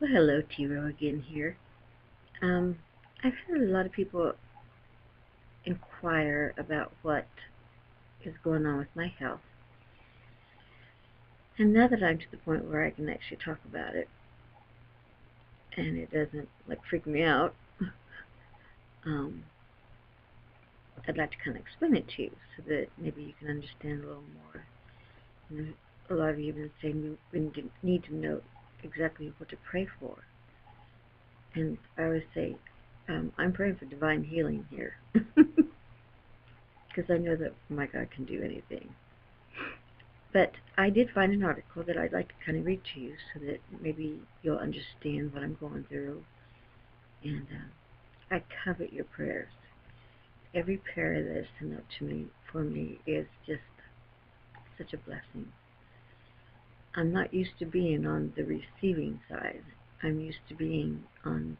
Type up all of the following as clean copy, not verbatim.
Well, hello, Tiro again here. Um, I've had a lot of people inquire about what is going on with my health, and now that I'm to the point where I can actually talk about it, and it doesn't like freak me out, um, I'd like to kind of explain it to you so that maybe you can understand a little more. You know, a lot of you have been saying we need to know exactly what to pray for, and I always say I'm praying for divine healing here because I know that my God can do anything. But I did find an article that I'd like to kind of read to you so that maybe you'll understand what I'm going through. And I covet your prayers. Every prayer that is sent out to me for me is just such a blessing. I'm not used to being on the receiving side. I'm used to being on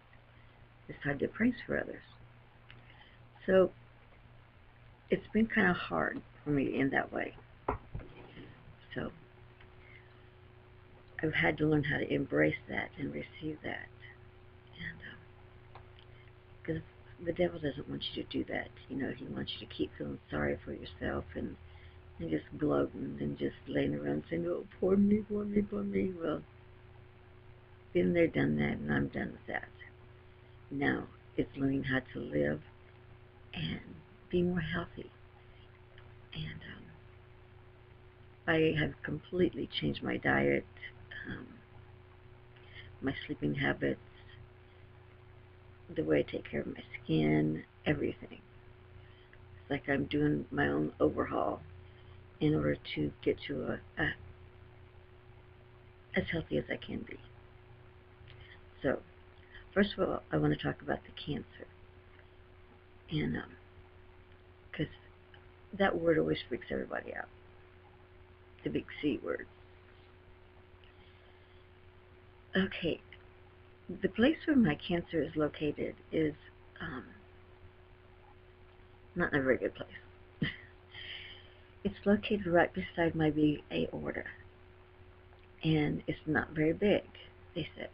the side that prays for others. So it's been kind of hard for me in that way. So I've had to learn how to embrace that and receive that. And because the devil doesn't want you to do that. You know, he wants you to keep feeling sorry for yourself and just gloating and just laying around saying, oh, poor me, poor me, poor me. Well, been there, done that, and I'm done with that. Now it's learning how to live and be more healthy. And I have completely changed my diet, um, my sleeping habits, the way I take care of my skin, everything. It's like I'm doing my own overhaul in order to get to as healthy as I can be. So, first of all, I want to talk about the cancer, and because that word always freaks everybody out, the big C word. Okay, the place where my cancer is located is um, not in a very good place. It's located right beside my big aorta, and it's not very big, they said.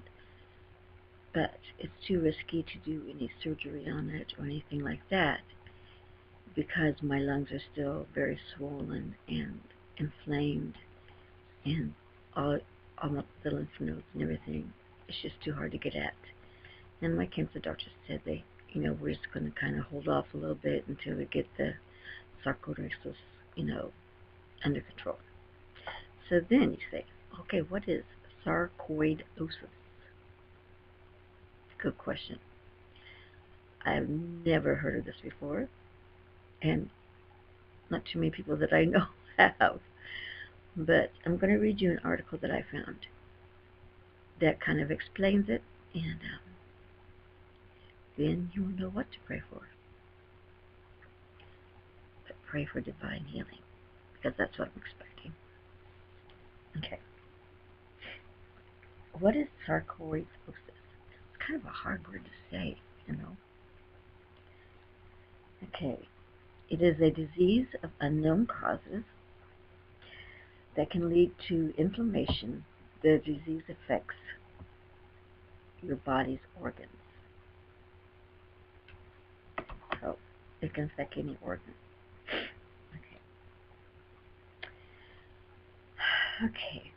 But it's too risky to do any surgery on it or anything like that because my lungs are still very swollen and inflamed and all the lymph nodes and everything. It's just too hard to get at. And my cancer doctor said we're just going to kind of hold off a little bit until we get the sarcoidosis, under control. So then you say, okay, what is sarcoidosis? Good question. I've never heard of this before, and not too many people that I know have. But I'm going to read you an article that I found that kind of explains it, and then you will know what to pray for. But pray for divine healing, because that's what I'm expecting. Okay. What is sarcoidosis? It's kind of a hard word to say, you know. Okay. It is a disease of unknown causes that can lead to inflammation. The disease affects your body's organs. So it can affect any organ. Okay. Okay.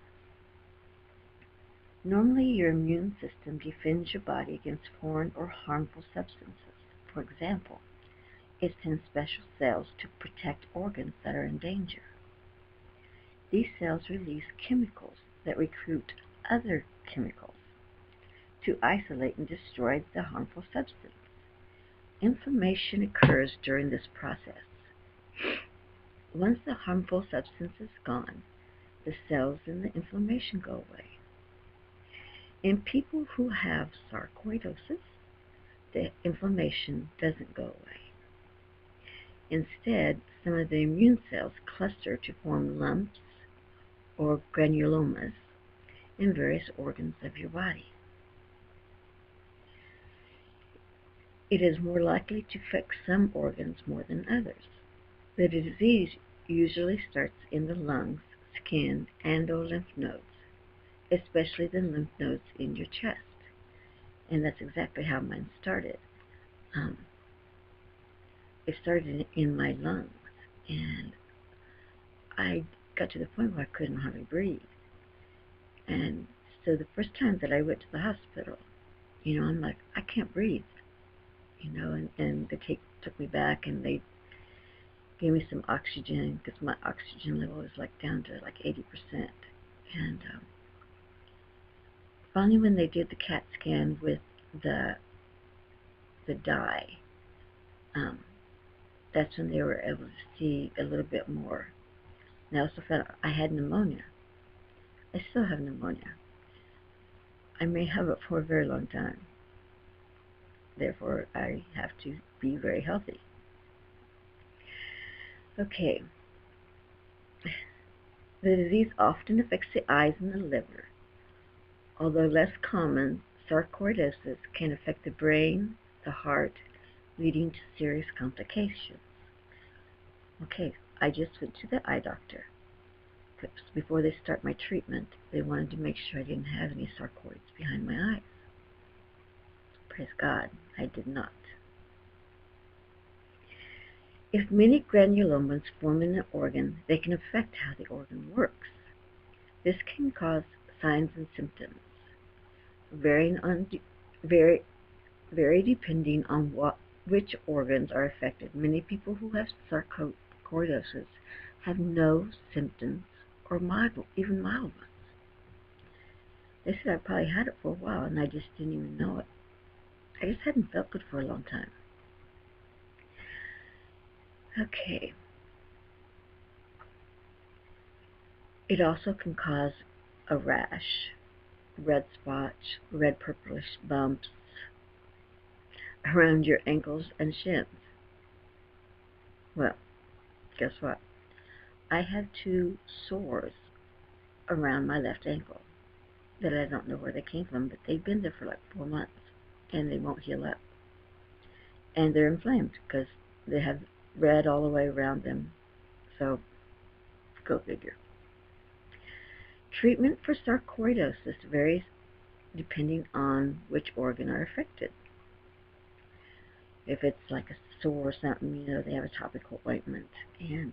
Normally, your immune system defends your body against foreign or harmful substances. For example, it sends special cells to protect organs that are in danger. These cells release chemicals that recruit other chemicals to isolate and destroy the harmful substance. Inflammation occurs during this process. Once the harmful substance is gone, the cells in the inflammation go away. In people who have sarcoidosis, the inflammation doesn't go away. Instead, some of the immune cells cluster to form lumps or granulomas in various organs of your body. It is more likely to affect some organs more than others. The disease usually starts in the lungs, skin, and/or lymph nodes, especially the lymph nodes in your chest. And that's exactly how mine started. Um, it started in my lungs, and I got to the point where I couldn't hardly breathe. And so the first time that I went to the hospital, I'm like, I can't breathe, and they took me back and they gave me some oxygen because my oxygen level was like down to like 80%. And finally, when they did the CAT scan with the dye, um, that's when they were able to see a little bit more. And I also found out I had pneumonia. I still have pneumonia. I may have it for a very long time. Therefore, I have to be very healthy. Okay. The disease often affects the eyes and the liver. Although less common, sarcoidosis can affect the brain, the heart, leading to serious complications. Okay, I just went to the eye doctor. Before they start my treatment, they wanted to make sure I didn't have any sarcoids behind my eyes. Praise God, I did not. If many granulomas form in an organ, they can affect how the organ works. This can cause signs and symptoms, vary depending on which organs are affected. Many people who have sarcoidosis have no symptoms or even mild ones. They said I probably had it for a while and I just didn't even know it. I just hadn't felt good for a long time. Okay. It also can cause a rash, red spots, red purplish bumps around your ankles and shins. Well, guess what? I have 2 sores around my left ankle that I don't know where they came from, but they've been there for like 4 months and they won't heal up. And they're inflamed because they have red all the way around them. So, go figure. Treatment for sarcoidosis varies depending on which organ are affected. If it's like a sore or something, they have a topical ointment. And,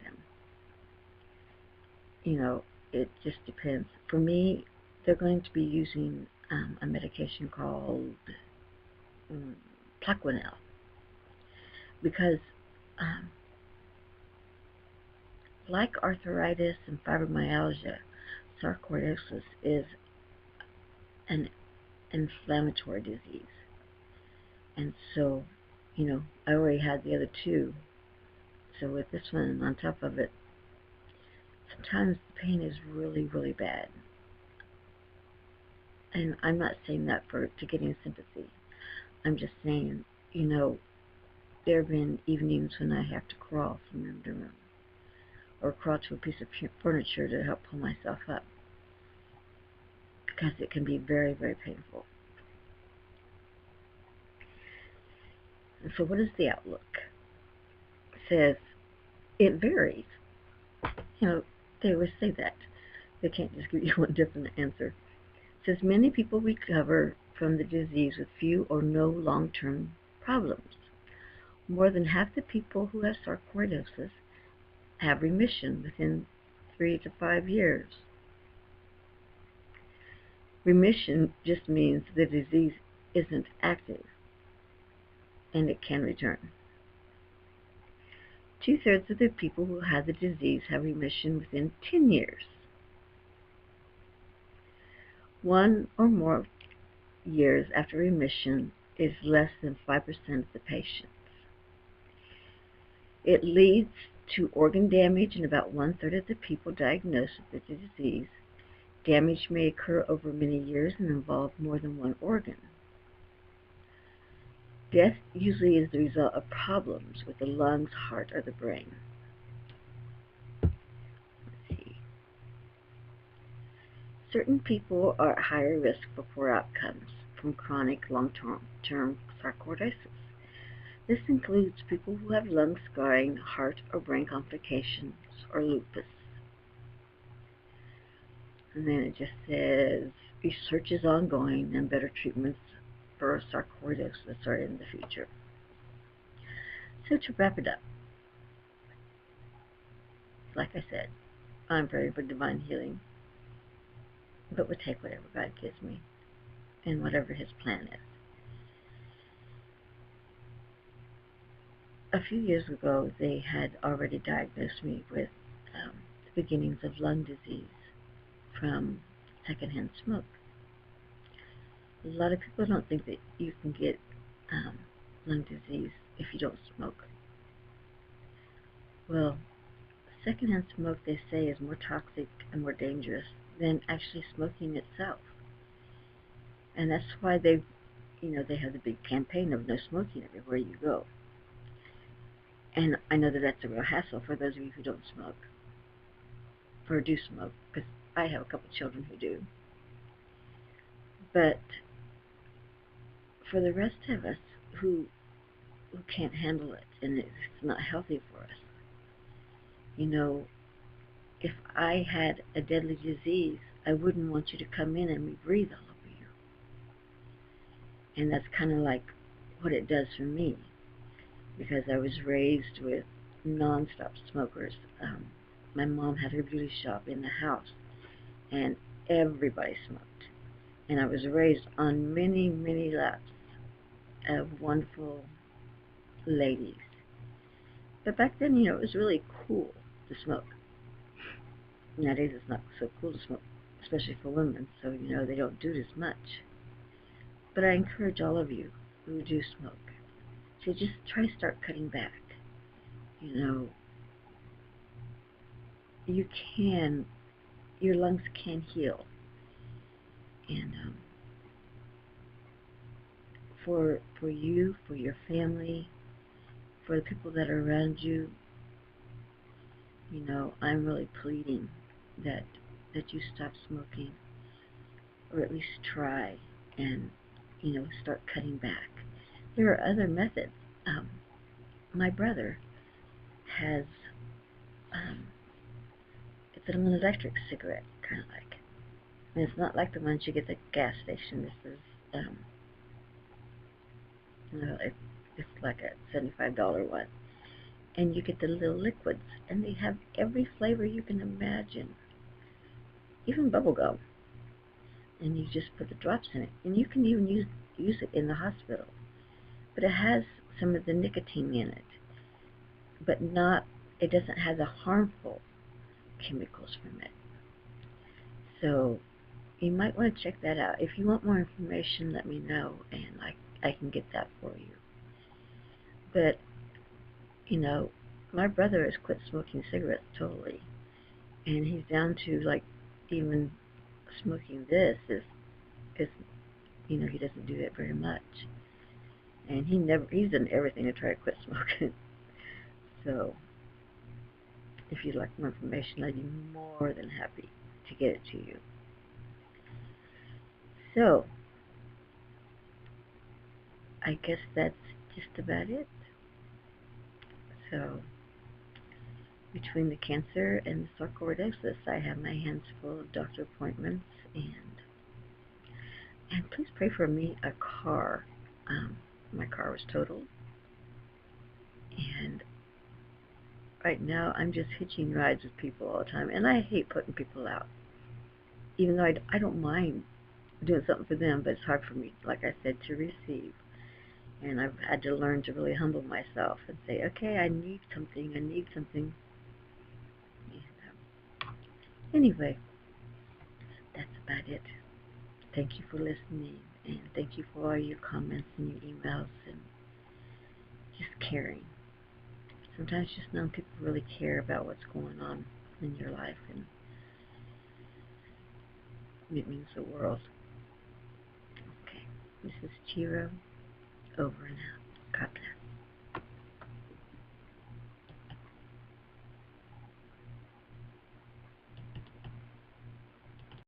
it just depends. For me, they're going to be using a medication called Plaquenil. Because like arthritis and fibromyalgia, sarcoidosis is an inflammatory disease. And so, I already had the other 2. So with this one on top of it, sometimes the pain is really, really bad. And I'm not saying that to getting sympathy. I'm just saying, there have been evenings when I have to crawl from room to room, or crawl to a piece of furniture to help pull myself up, because it can be very, very painful. And so what is the outlook? It says, it varies. They always say that. They can't just give you one different answer. It says many people recover from the disease with few or no long-term problems. More than half the people who have sarcoidosis have remission within 3 to 5 years. Remission just means the disease isn't active and it can return. 2/3 of the people who have the disease have remission within 10 years. 1 or more years after remission is less than 5% of the patients. It leads to organ damage in about 1/3 of the people diagnosed with the disease. Damage may occur over many years and involve more than one organ. Death usually is the result of problems with the lungs, heart, or the brain. Let's see. Certain people are at higher risk for poor outcomes from chronic long-term sarcoidosis. This includes people who have lung scarring, heart or brain complications, or lupus. And then it just says, research is ongoing and better treatments for sarcoidosis are in the future. So to wrap it up, like I said, I'm praying for divine healing, but would take whatever God gives me and whatever His plan is. A few years ago, they had already diagnosed me with the beginnings of lung disease from secondhand smoke. A lot of people don't think that you can get lung disease if you don't smoke. Well, secondhand smoke, they say, is more toxic and more dangerous than actually smoking itself. And that's why they have the big campaign of no smoking everywhere you go. And I know that that's a real hassle for those of you who don't smoke or do smoke, because I have a couple children who do. But for the rest of us who can't handle it and it's not healthy for us, if I had a deadly disease, I wouldn't want you to come in and me breathe all over you. And that's kind of like what it does for me, because I was raised with non-stop smokers. My mom had her beauty shop in the house, and everybody smoked. And I was raised on many, many laps of wonderful ladies. But back then, it was really cool to smoke. Nowadays, it's not so cool to smoke, especially for women, so, they don't do it as much. But I encourage all of you who do smoke to just try to start cutting back. You can, your lungs can heal. And for you, for your family, for the people that are around you, I'm really pleading that you stop smoking, or at least try and, start cutting back. There are other methods. My brother has, it's an electric cigarette, kind of like. And it's not like the ones you get at the gas station. This is, it's like a $75 one. And you get the little liquids, and they have every flavor you can imagine, even bubble gum. And you just put the drops in it, and you can even use it in the hospital. But it has some of the nicotine in it, but it doesn't have the harmful chemicals from it. So you might want to check that out. If you want more information, let me know, and I can get that for you. But my brother has quit smoking cigarettes totally, and he's down to even smoking this is he doesn't do it very much, and he's done everything to try to quit smoking. So if you'd like more information, I'd be more than happy to get it to you. So I guess that's just about it. So between the cancer and the sarcoidosis, I have my hands full of doctor appointments, and please pray for me. A car, my car was totaled, and right now I'm just hitching rides with people all the time, and I hate putting people out, even though I don't mind doing something for them, but it's hard for me, like I said, to receive. And I've had to learn to really humble myself and say, okay, I need something. Anyway, that's about it. Thank you for listening, and thank you for all your comments and your emails and just caring. Sometimes just knowing people really care about what's going on in your life, and it means the world. Okay, this is Chiro, over and out.